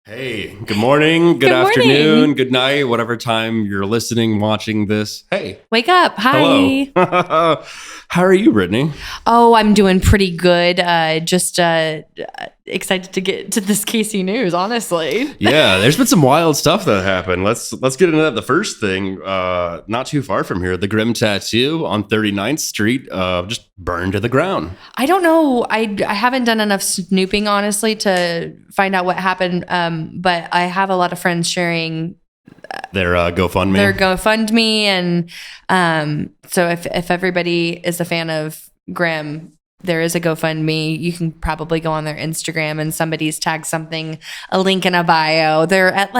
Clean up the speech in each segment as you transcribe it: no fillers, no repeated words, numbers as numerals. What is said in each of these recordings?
Hey, good morning, good afternoon, good night, whatever time you're listening, watching this. Hey. Wake up. Hi. Hello. How are you, Brittany? Oh, I'm doing pretty good. Just excited to get to this Casey news, honestly. Yeah, there's been some wild stuff that happened. Let's get into that. The first thing, not too far from here, the Grimm Tattoo on 39th Street just burned to the ground. I don't know. I haven't done enough snooping, honestly, to find out what happened. But I have a lot of friends sharing their GoFundMe. And so if everybody is a fan of Grimm, there is a GoFundMe. You can probably go on their Instagram and somebody's tagged something, a link in a bio. They're at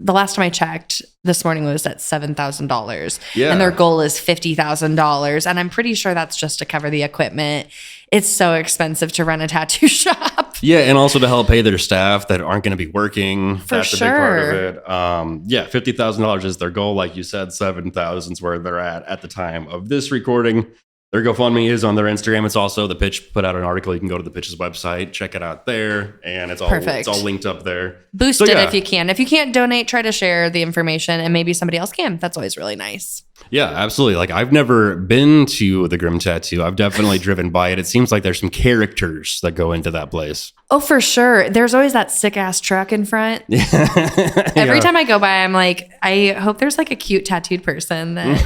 the last time I checked this morning was at $7,000. Yeah. And their goal is $50,000. And I'm pretty sure that's just to cover the equipment. It's so expensive to run a tattoo shop. Yeah, and also to help pay their staff that aren't going to be working. That's a big part of it. $50,000 is their goal. Like you said, $7,000 is where they're at the time of this recording. Their GoFundMe is on their Instagram. It's also the Pitch put out an article. You can go to the Pitch's website, check it out there, and it's all linked up there. Boost it if you can. If you can't donate, try to share the information, and maybe somebody else can. That's always really nice. Yeah, absolutely. Like, I've never been to the Grimm Tattoo. I've definitely driven by it. It seems like there's some characters that go into that place. Oh, for sure. There's always that sick ass truck in front. Every time I go by, I'm like, I hope there's like a cute tattooed person that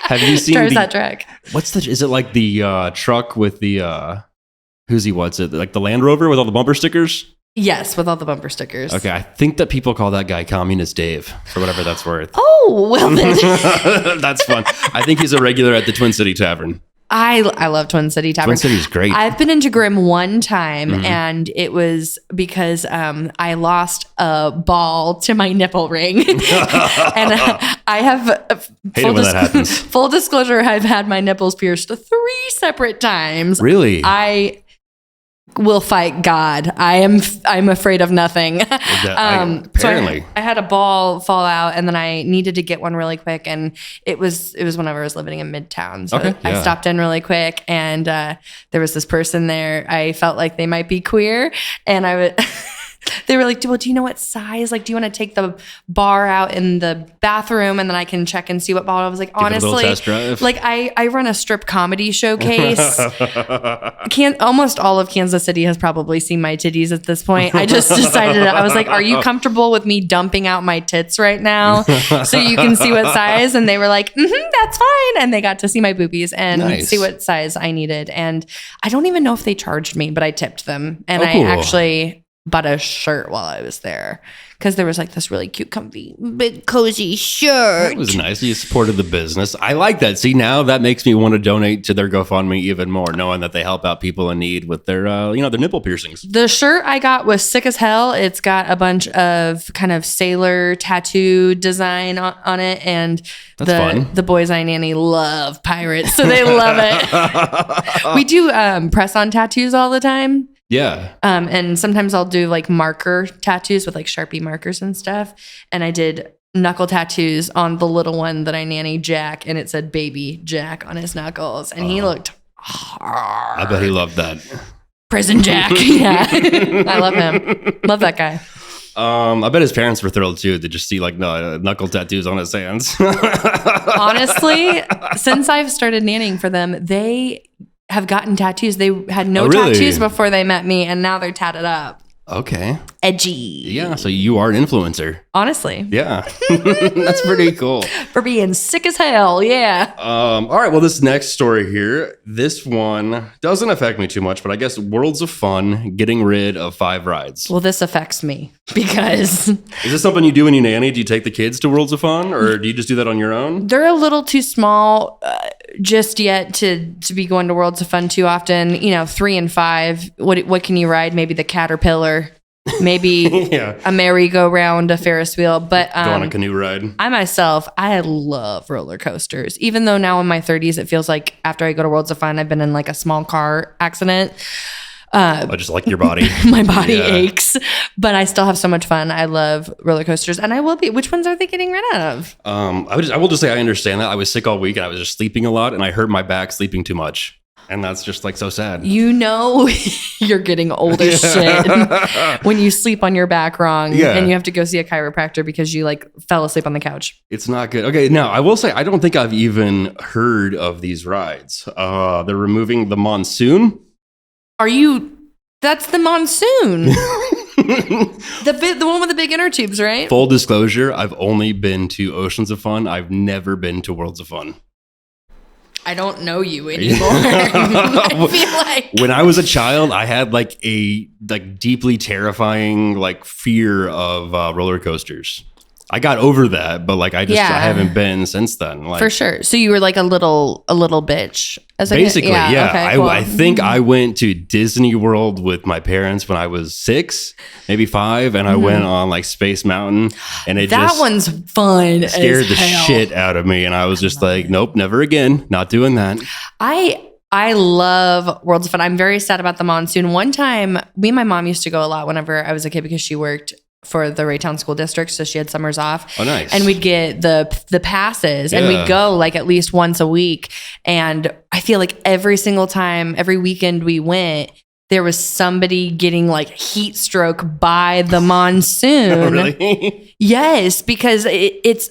have you seen drives that truck. Is it like the truck with the what's it? Like the Land Rover with all the bumper stickers? Yes, with all the bumper stickers. Okay, I think that people call that guy Communist Dave, for whatever that's worth. Oh, well then. That's fun. I think he's a regular at the Twin City Tavern. I love Twin City Tavern. Twin City's great. I've been into Grimm one time, and it was because I lost a ball to my nipple ring. And I have, full disclosure, I've had my nipples pierced 3 separate times. Really? I will fight God. I'm afraid of nothing. Apparently. So I had a ball fall out, and then I needed to get one really quick, and it was whenever I was living in Midtown. So I stopped in really quick, and there was this person there. I felt like they might be queer, and I would. They were like, well, do you know what size? Like, do you want to take the bar out in the bathroom and then I can check and see what ball? I was like, honestly, like I run a strip comedy showcase. Almost all of Kansas City has probably seen my titties at this point. I just decided, I was like, are you comfortable with me dumping out my tits right now so you can see what size? And they were like, that's fine. And they got to see my boobies and see what size I needed. And I don't even know if they charged me, but I tipped them. And I actually bought a shirt while I was there because there was like this really cute, comfy, big, cozy shirt. It was nice. You supported the business. I like that. See, now that makes me want to donate to their GoFundMe even more, knowing that they help out people in need with their, their nipple piercings. The shirt I got was sick as hell. It's got a bunch of kind of sailor tattoo design on it, and the boys I nanny love pirates, so they love it. We do press-on tattoos all the time. Yeah. And sometimes I'll do like marker tattoos with like Sharpie markers and stuff. And I did knuckle tattoos on the little one that I nanny Jack, and it said Baby Jack on his knuckles. And he looked hard. I bet he loved that. Prison Jack. Yeah. I love him. Love that guy. I bet his parents were thrilled too to just see like knuckle tattoos on his hands. Honestly, since I've started nannying for them, they have gotten tattoos. They had no tattoos before they met me, and now they're tatted up. Okay. Edgy. Yeah, so you are an influencer. Honestly. Yeah. That's pretty cool. For being sick as hell, yeah. All right, well, this next story here, this one doesn't affect me too much, but I guess Worlds of Fun getting rid of 5 rides. Well, this affects me because... Is this something you do when you nanny? Do you take the kids to Worlds of Fun, or do you just do that on your own? They're a little too small just yet to be going to Worlds of Fun too often. 3 and 5, what can you ride? Maybe the Caterpillar. Maybe a merry-go-round, a Ferris wheel, but go on a canoe ride. I love roller coasters. Even though now in my 30s, it feels like after I go to Worlds of Fun, I've been in like a small car accident. I just like your body. My body aches, but I still have so much fun. I love roller coasters, and I will be. Which ones are they getting rid of? I will just say I understand that. I was sick all week, and I was just sleeping a lot, and I hurt my back sleeping too much. And that's just like so sad. You know, you're getting old as shit when you sleep on your back wrong and you have to go see a chiropractor because you like fell asleep on the couch. It's not good. Okay, now I will say, I don't think I've even heard of these rides. They're removing the monsoon. That's the monsoon. The one with the big inner tubes, right? Full disclosure, I've only been to Oceans of Fun. I've never been to Worlds of Fun. I don't know you anymore. I feel like when I was a child, I had like a deeply terrifying like fear of roller coasters. I got over that, but like I haven't been since then. Like, for sure. So you were like a little bitch. Basically, yeah. Okay, cool. I think I went to Disney World with my parents when I was 6, maybe 5, and I went on like Space Mountain, and that one's fun. Scared the shit out of me, and I was just like, nope, never again, not doing that. I love Worlds of Fun. I'm very sad about the monsoon. One time, me and my mom used to go a lot whenever I was a kid because she worked for the Raytown School District, so she had summers off. Oh, nice. And we'd get the passes, and we'd go like at least once a week. And I feel like every single time, every weekend we went, there was somebody getting like heat stroke by the monsoon. Oh, really? Yes, because it's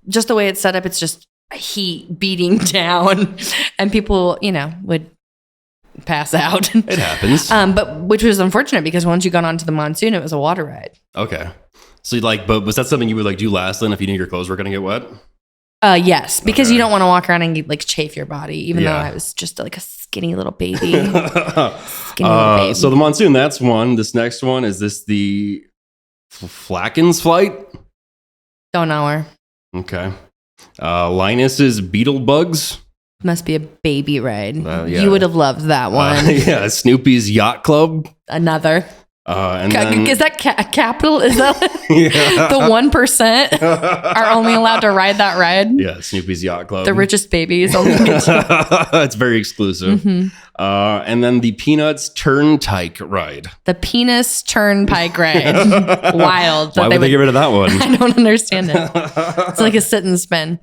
just the way it's set up. It's just heat beating down, and people, would pass out. It happens. But which was unfortunate because once you got onto the monsoon, it was a water ride. Okay. So but was that something you would like do last then if you knew your clothes were going to get wet? Yes, because you don't want to walk around and like chafe your body, even though I was just like a skinny little baby. So the monsoon, that's one. This next one, is this the Flacken's Flight? Don't know her. Okay. Linus's Beetle Bugs. Must be a baby ride. You would have loved that one. Snoopy's Yacht Club. Another. And then, is that capital? Is that the 1% are only allowed to ride that ride? Yeah, Snoopy's Yacht Club. The richest babies only get to. It's very exclusive. And then the Peanuts Turnpike Ride. The Penis Turnpike Ride. Wild. Why would they get rid of that one? I don't understand it. It's like a sit and spin.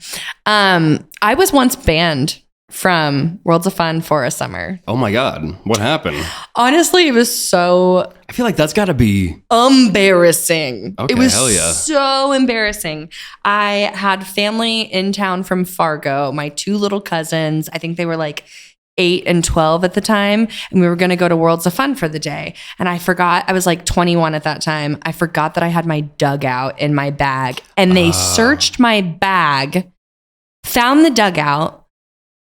I was once banned from Worlds of Fun for a summer. Oh my God. What happened? Honestly, it was so... I feel like that's got to be... embarrassing. Okay, it was hell yeah. so embarrassing. I had family in town from Fargo, my 2 little cousins. I think they were like 8 and 12 at the time. And we were going to go to Worlds of Fun for the day. And I forgot, I was like 21 at that time. I forgot that I had my dugout in my bag. And they searched my bag, found the dugout,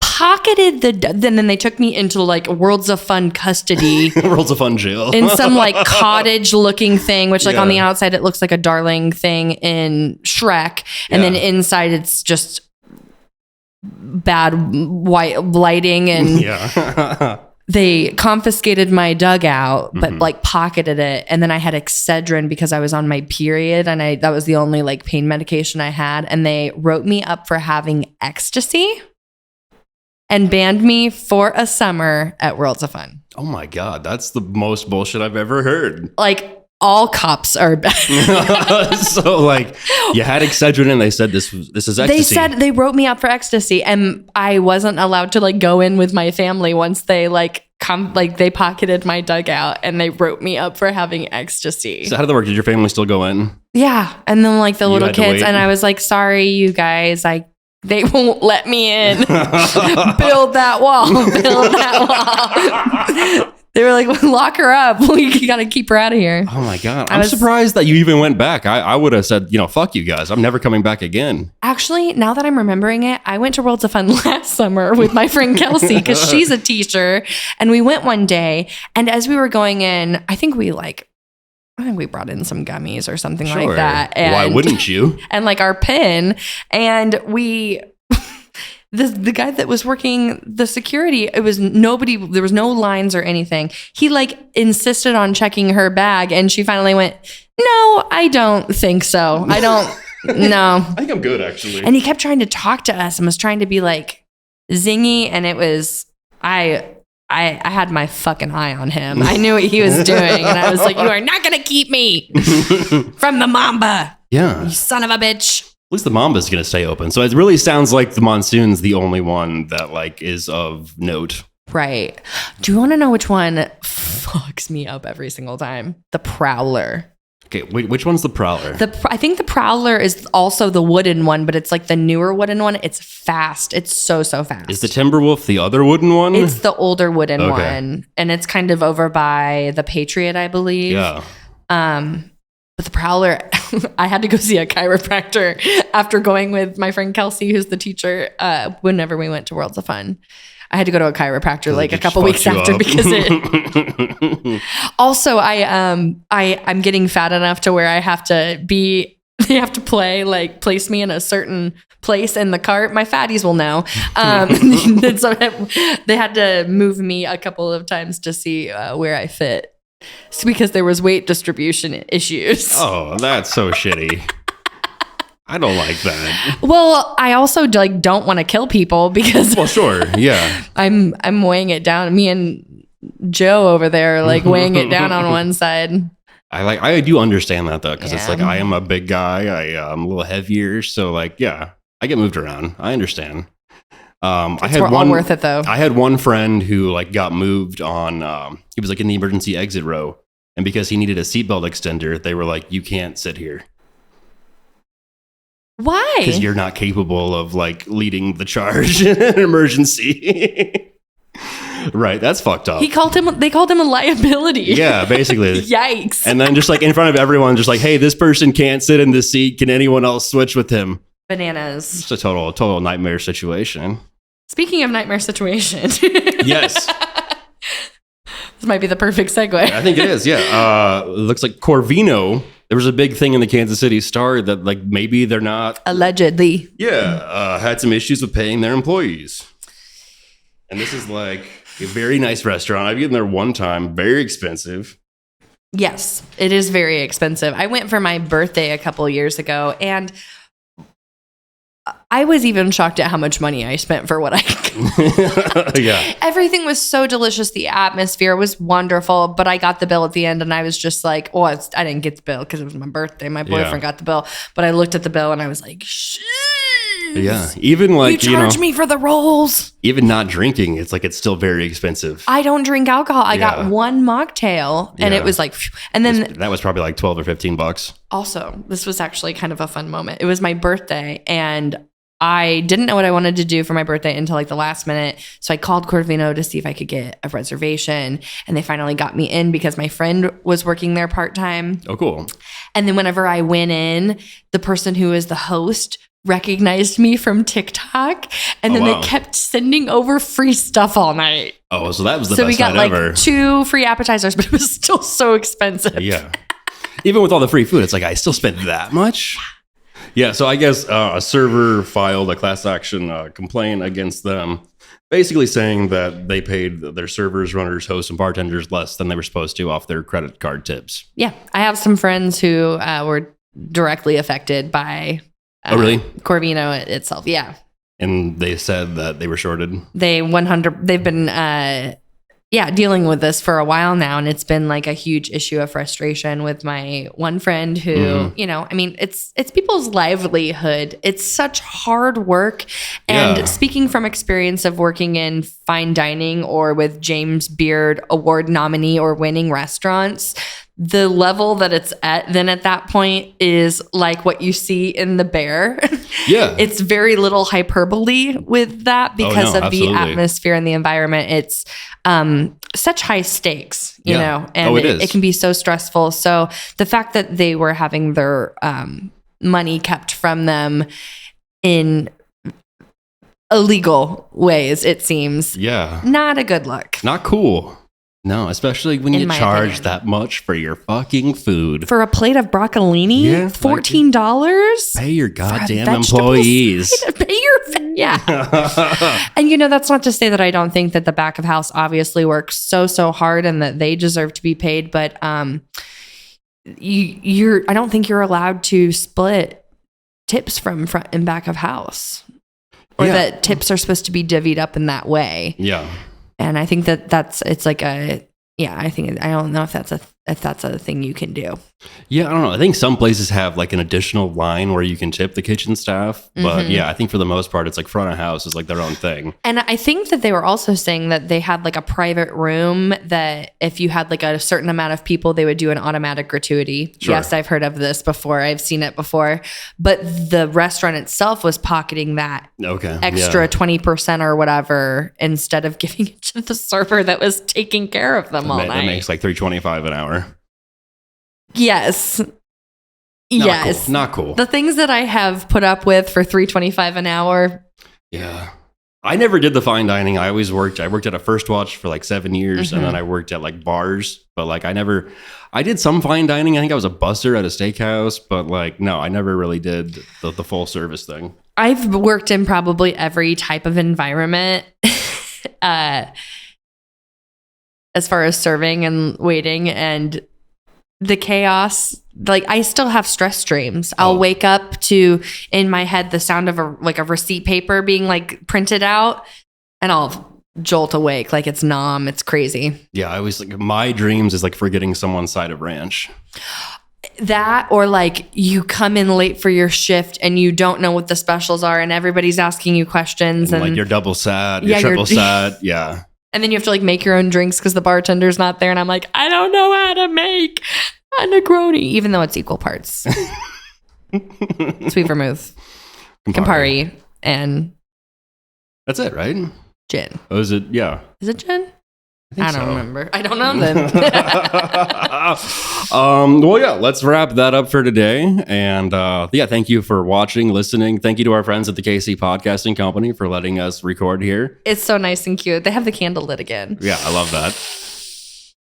pocketed then they took me into like Worlds of Fun custody. Worlds of Fun jail. In some like cottage looking thing, which like on the outside it looks like a darling thing in Shrek. And then inside it's just bad white lighting and they confiscated my dugout, but like pocketed it. And then I had Excedrin because I was on my period and that was the only like pain medication I had. And they wrote me up for having ecstasy and banned me for a summer at Worlds of Fun. Oh my God, that's the most bullshit I've ever heard. Like all cops are bad. So like you had Excedrin and they said this is ecstasy. They wrote me up for ecstasy and I wasn't allowed to like go in with my family once they they pocketed my dugout and they wrote me up for having ecstasy. So how did that work? Did your family still go in? Yeah. And then like the little kids and I was like, sorry, you guys, they won't let me in. Build that wall. They were like, lock her up. We got to keep her out of here. Oh my God. I'm surprised that you even went back. I would have said, fuck you guys. I'm never coming back again. Actually, now that I'm remembering it, I went to Worlds of Fun last summer with my friend Kelsey because she's a teacher. And we went one day. And as we were going in, I think we brought in some gummies or something like that. And, why wouldn't you? And like our pin. And the guy that was working the security, it was nobody, there was no lines or anything. He like insisted on checking her bag and she finally went, no, I don't think so. I don't, no. I think I'm good actually. And he kept trying to talk to us and was trying to be like zingy. And it was, I had my fucking eye on him. I knew what he was doing. And I was like, you are not going to keep me from the Mamba. Yeah. You son of a bitch. At least the Mamba's going to stay open. So it really sounds like the monsoon's the only one that like is of note. Right. Do you want to know which one fucks me up every single time? The Prowler. Okay, wait, which one's the Prowler? I think the Prowler is also the wooden one, but it's like the newer wooden one. It's fast. It's so fast. Is the Timberwolf the other wooden one? It's the older wooden one. And it's kind of over by the Patriot, I believe. Yeah. But the Prowler, I had to go see a chiropractor after going with my friend Kelsey, who's the teacher, whenever we went to Worlds of Fun. I had to go to a chiropractor like a couple weeks after because it. Also, I'm getting fat enough to where I have to be. They have to place me in a certain place in the cart. My fatties will know. So they had to move me a couple of times to see where I fit. It's because there was weight distribution issues. Oh, that's so shitty. I don't like that. Well, I also don't want to kill people because well, sure, yeah. I'm weighing it down. Me and Joe over there are weighing it down on one side. I do understand that though, because it's I am a big guy. I'm a little heavier, so I get moved around. I understand. I had all worth it though. I had one friend who got moved on. He was in the emergency exit row, and because he needed a seatbelt extender, they were like, "You can't sit here." Why? Because you're not capable of leading the charge in an emergency. Right, that's fucked up. They called him a liability. Yeah, basically. Yikes. And then just in front of everyone, just hey, this person can't sit in this seat. Can anyone else switch with him? Bananas. It's a total nightmare situation. Speaking of nightmare situation. Yes. This might be the perfect segue. I think it is, yeah. It looks like Corvino. There was a big thing in the Kansas City Star that maybe they're not... Allegedly. Yeah, had some issues with paying their employees. And this is a very nice restaurant. I've eaten there one time. Very expensive. Yes, it is very expensive. I went for my birthday a couple years ago, and I was even shocked at how much money I spent for what I got. Yeah. Everything was so delicious. The atmosphere was wonderful, but I got the bill at the end and I was just I didn't get the bill because it was my birthday. My boyfriend got the bill, but I looked at the bill and I was like, shit. Yeah. Even you charge me for the rolls. Even not drinking, it's still very expensive. I don't drink alcohol. I got one mocktail and it was and then that was probably $12 or $15. Also, this was actually kind of a fun moment. It was my birthday and I didn't know what I wanted to do for my birthday until the last minute. So I called Corvino to see if I could get a reservation. And they finally got me in because my friend was working there part-time. Oh, cool. And then whenever I went in, the person who is the host recognized me from TikTok. And then they kept sending over free stuff all night. Oh, so that was the best night ever. So we got 2 free appetizers, but it was still so expensive. Yeah. Even with all the free food, it's I still spent that much? Yeah, so I guess a server filed a class action complaint against them, basically saying that they paid their servers, runners, hosts, and bartenders less than they were supposed to off their credit card tips. Yeah, I have some friends who were directly affected by really? Corvino itself. Yeah. And they said that they were shorted? They've been... dealing with this for a while now. And it's been a huge issue of frustration with my one friend who, it's people's livelihood. It's such hard work. And speaking from experience of working in fine dining or with James Beard Award nominee or winning restaurants, the level that it's at then at that point is what you see in The Bear. Yeah. It's very little hyperbole with that because of absolutely. the atmosphere and the environment. It's such high stakes, you know, and it can be so stressful. So the fact that they were having their money kept from them in illegal ways, it seems. Yeah. Not a good look. Not cool. No, especially when you charge that much for your fucking food. For a plate of broccolini? Yeah, $14? Pay your goddamn employees. Yeah. And that's not to say that I don't think that the back of house obviously works so hard and that they deserve to be paid, but I don't think you're allowed to split tips from front and back of house. Or that tips are supposed to be divvied up in that way. Yeah. And I think I don't know if that's a if that's a thing you can do. Yeah, I don't know. I think some places have like an additional line where you can tip the kitchen staff. But yeah, I think for the most part, it's like front of house is like their own thing. And I think that they were also saying that they had like a private room that if you had like a certain amount of people, they would do an automatic gratuity. Sure. Yes, I've heard of this before. I've seen it before. But the restaurant itself was pocketing that extra 20% or whatever instead of giving it to the server that was taking care of them all night. That makes like $3.25 an hour. Yes. Yes. Cool. Not cool. The things that I have put up with for $3.25 an hour. Yeah. I never did the fine dining. I worked at a First Watch for like 7 years, and then I worked at like bars, but like I did some fine dining. I think I was a busser at a steakhouse, but like, no, I never really did the full service thing. I've worked in probably every type of environment, as far as serving and waiting, and the chaos. Like, I still have stress dreams. I'll wake up to, in my head, the sound of a receipt paper being like printed out, and I'll jolt awake like it's numb. It's crazy. Yeah, I always like, my dreams is like forgetting someone's side of ranch. That, or like you come in late for your shift and you don't know what the specials are, and everybody's asking you questions, and like you're double sad, you're triple sad. Yeah. And then you have to like make your own drinks because the bartender's not there. And I'm like, I don't know how to make a Negroni, even though it's equal parts. Sweet vermouth, Campari, and... That's it, right? Gin. Oh, is it? Yeah. Is it gin? I don't remember. I don't know then. Well, yeah, let's wrap that up for today. And yeah, thank you for watching, listening. Thank you to our friends at the KC Podcasting Company for letting us record here. It's so nice and cute. They have the candle lit again. Yeah, I love that.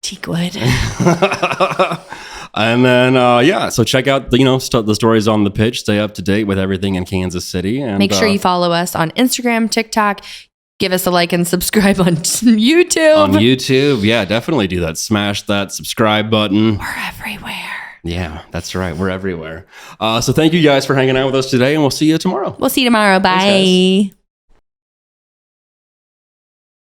Teakwood. And then, yeah, so check out the stories on the pitch. Stay up to date with everything in Kansas City. And make sure you follow us on Instagram, TikTok. Give us a like and subscribe on YouTube. On YouTube, yeah, definitely do that. Smash that subscribe button. We're everywhere. Yeah, that's right. We're everywhere. So thank you guys for hanging out with us today, and we'll see you tomorrow. We'll see you tomorrow. Bye. Thanks, guys.